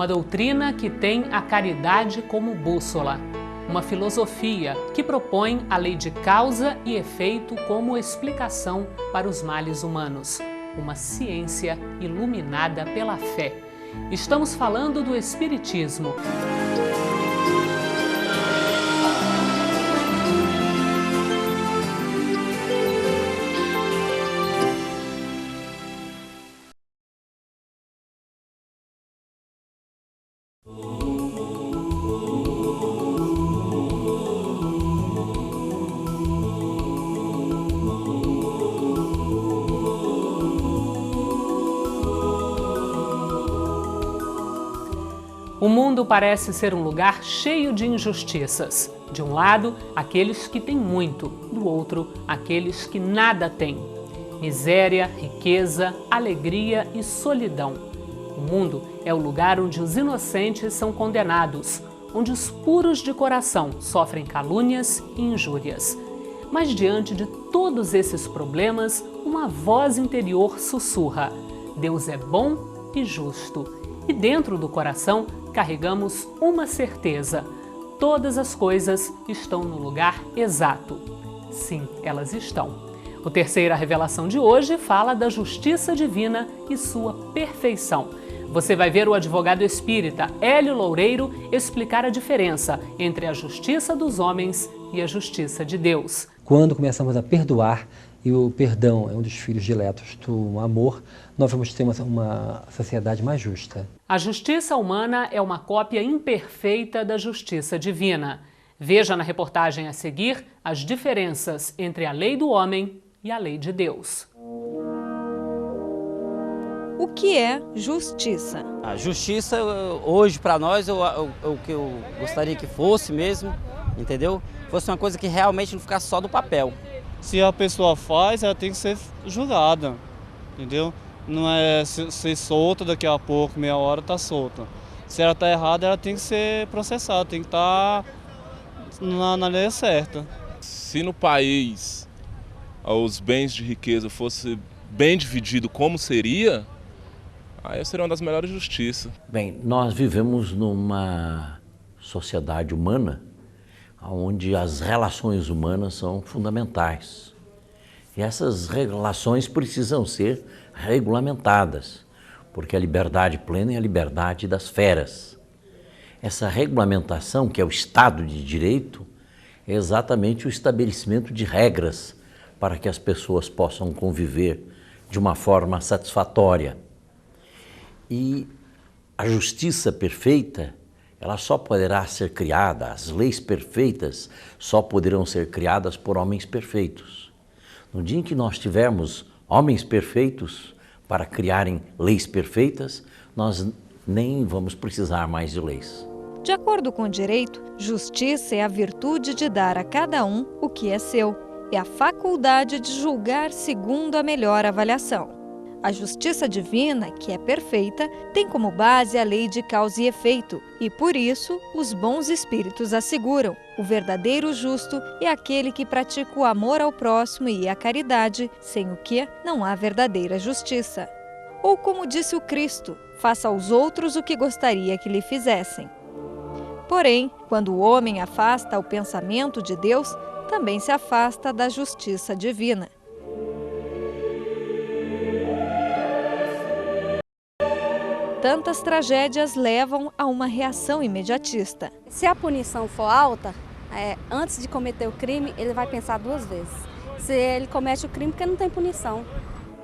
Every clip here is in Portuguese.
uma doutrina que tem a caridade como bússola. Uma filosofia que propõe a lei de causa e efeito como explicação para os males humanos. Uma ciência iluminada pela fé. Estamos falando do Espiritismo. O mundo parece ser um lugar cheio de injustiças. De um lado, aqueles que têm muito, do outro, aqueles que nada têm. Miséria, riqueza, alegria e solidão. O mundo é o lugar onde os inocentes são condenados, onde os puros de coração sofrem calúnias e injúrias. Mas diante de todos esses problemas, uma voz interior sussurra: Deus é bom e justo. E dentro do coração carregamos uma certeza: todas as coisas estão no lugar exato. Sim, elas estão. O Terceira Revelação de hoje fala da justiça divina e sua perfeição. Você vai ver o advogado espírita Hélio Loureiro explicar a diferença entre a justiça dos homens e a justiça de Deus. Quando começamos a perdoar, e o perdão é um dos filhos diletos do amor, nós vamos ter uma sociedade mais justa. A justiça humana é uma cópia imperfeita da justiça divina. Veja na reportagem a seguir as diferenças entre a lei do homem e a lei de Deus. O que é justiça? A justiça, hoje, para nós, o que eu gostaria que fosse mesmo, entendeu? Fosse uma coisa que realmente não ficasse só do papel. Se a pessoa faz, ela tem que ser julgada, entendeu? Não é ser solta, daqui a pouco, meia hora, está solta. Se ela está errada, ela tem que ser processada, tem que estar na lei certa. Se no país os bens de riqueza fossem bem divididos como seria, aí seria uma das melhores justiças. Bem, nós vivemos numa sociedade humana onde as relações humanas são fundamentais. E essas relações precisam ser regulamentadas, porque a liberdade plena é a liberdade das feras. Essa regulamentação, que é o Estado de Direito, é exatamente o estabelecimento de regras para que as pessoas possam conviver de uma forma satisfatória. E a justiça perfeita, ela só poderá ser criada, as leis perfeitas só poderão ser criadas por homens perfeitos. No dia em que nós tivermos homens perfeitos para criarem leis perfeitas, nós nem vamos precisar mais de leis. De acordo com o direito, justiça é a virtude de dar a cada um o que é seu. É a faculdade de julgar segundo a melhor avaliação. A justiça divina, que é perfeita, tem como base a lei de causa e efeito, e por isso os bons espíritos asseguram: o verdadeiro justo é aquele que pratica o amor ao próximo e a caridade, sem o que não há verdadeira justiça. Ou como disse o Cristo: faça aos outros o que gostaria que lhe fizessem. Porém, quando o homem afasta o pensamento de Deus, também se afasta da justiça divina. Tantas tragédias levam a uma reação imediatista. Se a punição for alta, antes de cometer o crime, ele vai pensar duas vezes. Se ele comete o crime, porque não tem punição.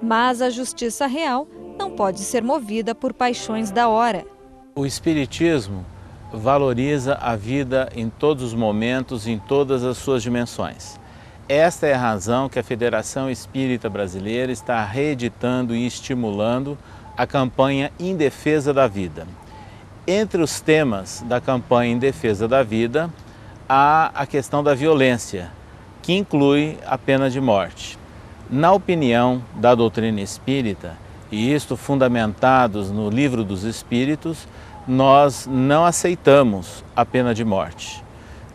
Mas a justiça real não pode ser movida por paixões da hora. O Espiritismo valoriza a vida em todos os momentos, em todas as suas dimensões. Esta é a razão que a Federação Espírita Brasileira está reeditando e estimulando a campanha Em Defesa da Vida. Entre os temas da campanha Em Defesa da Vida, há a questão da violência, que inclui a pena de morte. Na opinião da doutrina espírita, e isto fundamentados no Livro dos Espíritos, nós não aceitamos a pena de morte.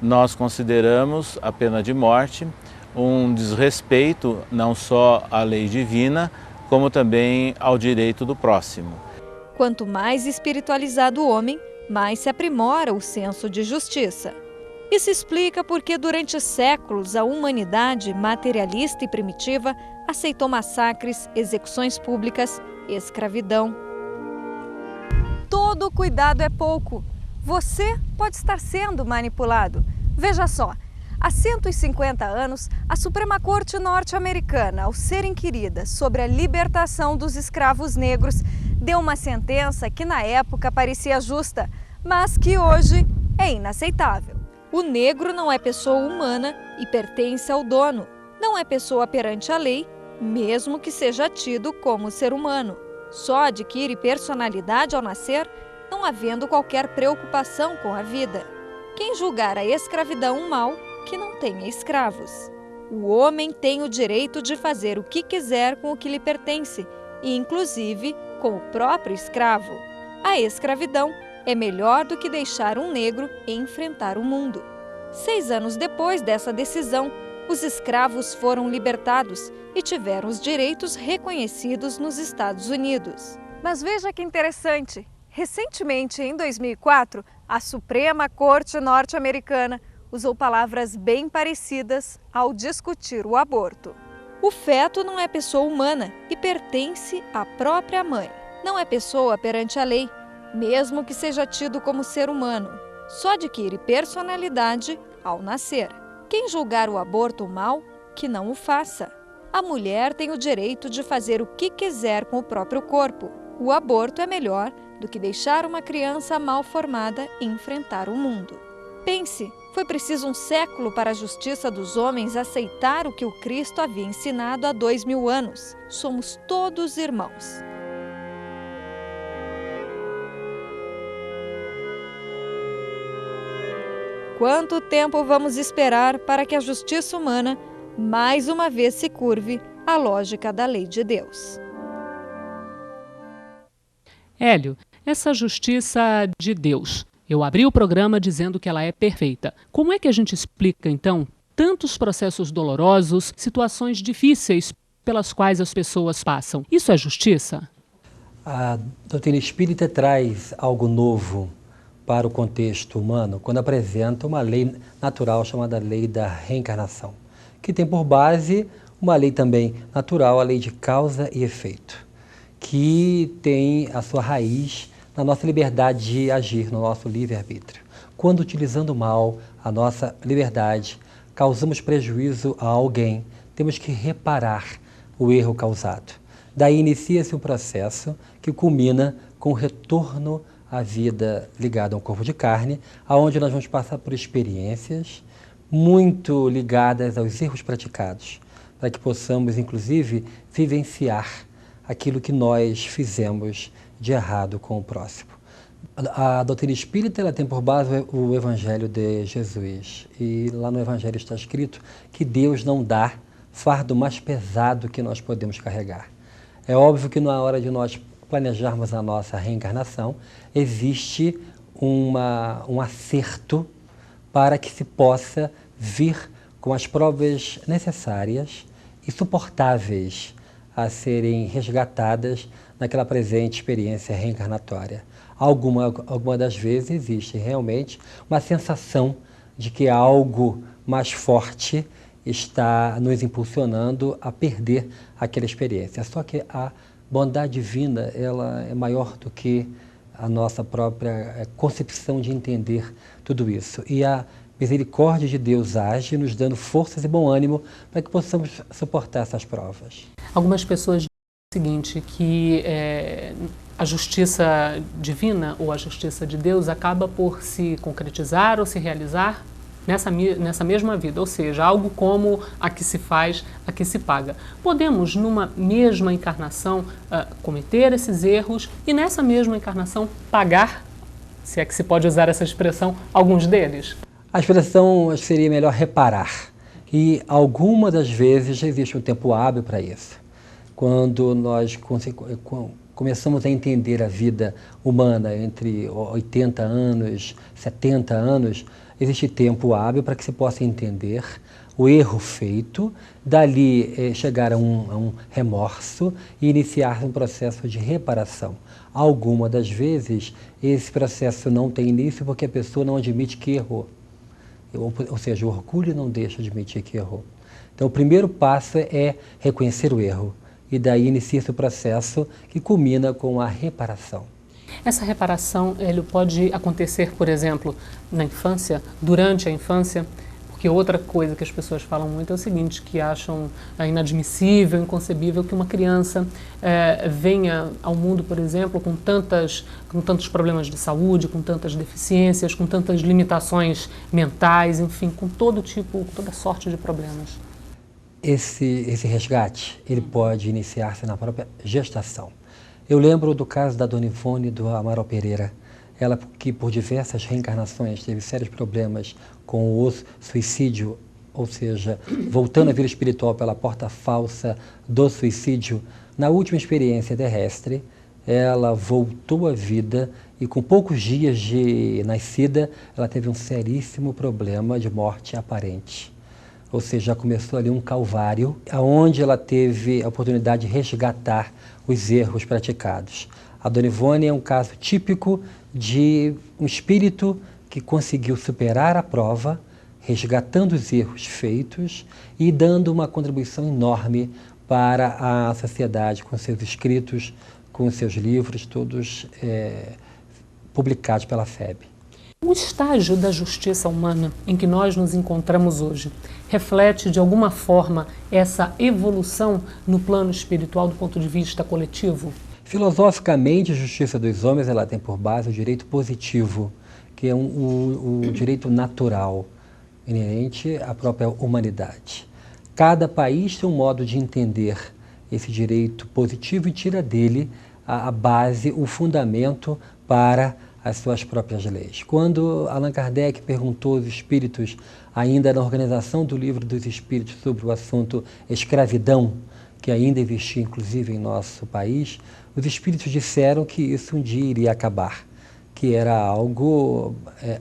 Nós consideramos a pena de morte um desrespeito não só à lei divina, como também ao direito do próximo. Quanto mais espiritualizado o homem, mais se aprimora o senso de justiça. Isso explica porque durante séculos a humanidade materialista e primitiva aceitou massacres, execuções públicas, escravidão. Todo cuidado é pouco. Você pode estar sendo manipulado. Veja só, há 150 anos, a Suprema Corte norte-americana, ao ser inquirida sobre a libertação dos escravos negros, deu uma sentença que na época parecia justa, mas que hoje é inaceitável. O negro não é pessoa humana e pertence ao dono. Não é pessoa perante a lei, mesmo que seja tido como ser humano. Só adquire personalidade ao nascer, não havendo qualquer preocupação com a vida. Quem julgar a escravidão um mal, que não tenha escravos. O homem tem o direito de fazer o que quiser com o que lhe pertence, e inclusive com o próprio escravo. A escravidão é melhor do que deixar um negro enfrentar o mundo. 6 anos depois dessa decisão, os escravos foram libertados e tiveram os direitos reconhecidos nos Estados Unidos. Mas veja que interessante, recentemente, em 2004, a Suprema Corte norte-americana usou palavras bem parecidas ao discutir o aborto. O feto não é pessoa humana e pertence à própria mãe. Não é pessoa perante a lei, mesmo que seja tido como ser humano. Só adquire personalidade ao nascer. Quem julgar o aborto mal, que não o faça. A mulher tem o direito de fazer o que quiser com o próprio corpo. O aborto é melhor do que deixar uma criança mal formada enfrentar o mundo. Pense, foi preciso um século para a justiça dos homens aceitar o que o Cristo havia ensinado há 2000 anos. Somos todos irmãos. Quanto tempo vamos esperar para que a justiça humana, mais uma vez, se curve à lógica da lei de Deus? Hélio, essa justiça de Deus, eu abri o programa dizendo que ela é perfeita. Como é que a gente explica, então, tantos processos dolorosos, situações difíceis pelas quais as pessoas passam? Isso é justiça? A doutrina espírita traz algo novo para o contexto humano quando apresenta uma lei natural chamada lei da reencarnação, que tem por base uma lei também natural, a lei de causa e efeito, que tem a sua raiz na nossa liberdade de agir, no nosso livre-arbítrio. Quando, utilizando mal a nossa liberdade, causamos prejuízo a alguém, temos que reparar o erro causado. Daí inicia-se um processo que culmina com o retorno à vida ligada ao corpo de carne, onde nós vamos passar por experiências muito ligadas aos erros praticados, para que possamos, inclusive, vivenciar aquilo que nós fizemos de errado com o próximo. A doutrina espírita ela tem por base o Evangelho de Jesus. E lá no Evangelho está escrito que Deus não dá fardo mais pesado que nós podemos carregar. É óbvio que na hora de nós planejarmos a nossa reencarnação, existe um acerto para que se possa vir com as provas necessárias e suportáveis a serem resgatadas naquela presente experiência reencarnatória. Alguma das vezes existe realmente uma sensação de que algo mais forte está nos impulsionando a perder aquela experiência. Só que a bondade divina ela é maior do que a nossa própria concepção de entender tudo isso. E a misericórdia de Deus age nos dando forças e bom ânimo para que possamos suportar essas provas. Algumas pessoas dizem o seguinte, que a justiça divina ou a justiça de Deus acaba por se concretizar ou se realizar nessa mesma vida, ou seja, algo como a que se faz, a que se paga. Podemos, numa mesma encarnação, cometer esses erros e nessa mesma encarnação pagar, se é que se pode usar essa expressão, alguns deles? A expressão seria melhor reparar. E algumas das vezes existe um tempo hábil para isso. Quando nós começamos a entender a vida humana entre 80 anos, 70 anos, existe tempo hábil para que se possa entender o erro feito, dali chegar a um remorso e iniciar um processo de reparação. Algumas das vezes, esse processo não tem início porque a pessoa não admite que errou. Ou seja, o orgulho não deixa de admitir que errou. Então, o primeiro passo é reconhecer o erro. E daí inicia-se o processo que culmina com a reparação. Essa reparação ele pode acontecer, por exemplo, na infância, durante a infância, porque outra coisa que as pessoas falam muito é o seguinte, que acham inadmissível, inconcebível que uma criança venha ao mundo, por exemplo, com tantos problemas de saúde, com tantas deficiências, com tantas limitações mentais, enfim, com toda sorte de problemas. Esse resgate, ele pode iniciar-se na própria gestação. Eu lembro do caso da Dona Ivone do Amaral Pereira, ela que por diversas reencarnações teve sérios problemas com o suicídio, ou seja, voltando à vida espiritual pela porta falsa do suicídio. Na última experiência terrestre, ela voltou à vida e com poucos dias de nascida, ela teve um seríssimo problema de morte aparente. Ou seja, já começou ali um calvário, onde ela teve a oportunidade de resgatar os erros praticados. A Dona Ivone é um caso típico de um espírito que conseguiu superar a prova, resgatando os erros feitos e dando uma contribuição enorme para a sociedade, com seus escritos, com seus livros, todos publicados pela FEB. O estágio da justiça humana em que nós nos encontramos hoje reflete de alguma forma essa evolução no plano espiritual do ponto de vista coletivo? Filosoficamente, a justiça dos homens ela tem por base o direito positivo, que é o direito natural, inerente à própria humanidade. Cada país tem um modo de entender esse direito positivo e tira dele a base, o fundamento para as suas próprias leis. Quando Allan Kardec perguntou aos espíritos, ainda na organização do Livro dos Espíritos, sobre o assunto escravidão, que ainda existia inclusive em nosso país, os espíritos disseram que isso um dia iria acabar, que era algo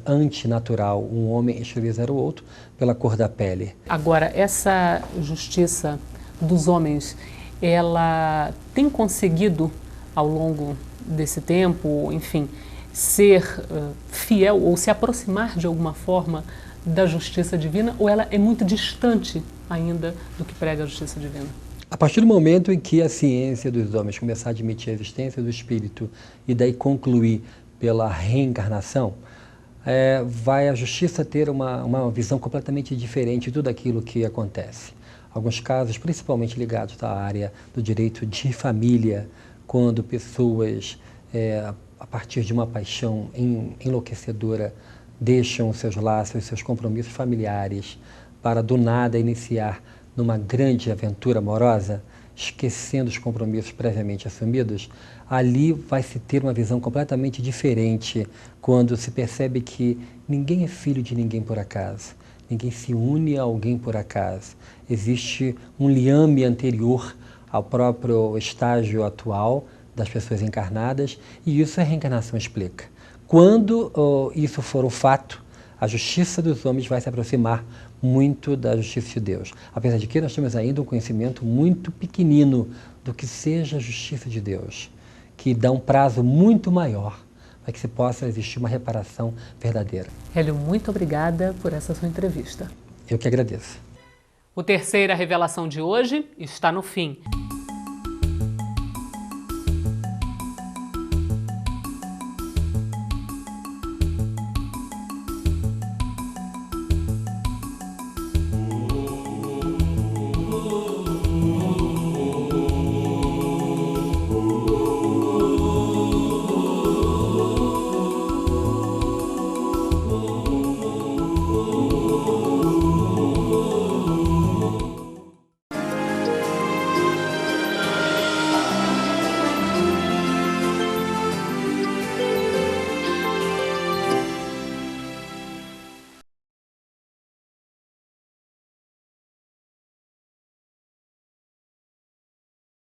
antinatural, um homem escravizar o outro pela cor da pele. Agora, essa justiça dos homens, ela tem conseguido, ao longo desse tempo, enfim, ser fiel ou se aproximar de alguma forma da justiça divina, ou ela é muito distante ainda do que prega a justiça divina? A partir do momento em que a ciência dos homens começar a admitir a existência do espírito e daí concluir pela reencarnação, vai a justiça ter uma visão completamente diferente de tudo aquilo que acontece. Alguns casos, principalmente ligados à área do direito de família, quando pessoas, a partir de uma paixão enlouquecedora, deixam seus laços, seus compromissos familiares, para do nada iniciar numa grande aventura amorosa, esquecendo os compromissos previamente assumidos, ali vai se ter uma visão completamente diferente quando se percebe que ninguém é filho de ninguém por acaso, ninguém se une a alguém por acaso. Existe um liame anterior ao próprio estágio atual das pessoas encarnadas, e isso a reencarnação explica. Quando isso for um fato, a justiça dos homens vai se aproximar muito da justiça de Deus. Apesar de que nós temos ainda um conhecimento muito pequenino do que seja a justiça de Deus, que dá um prazo muito maior para que se possa existir uma reparação verdadeira. Hélio, muito obrigada por essa sua entrevista. Eu que agradeço. O Terceira Revelação de hoje está no fim.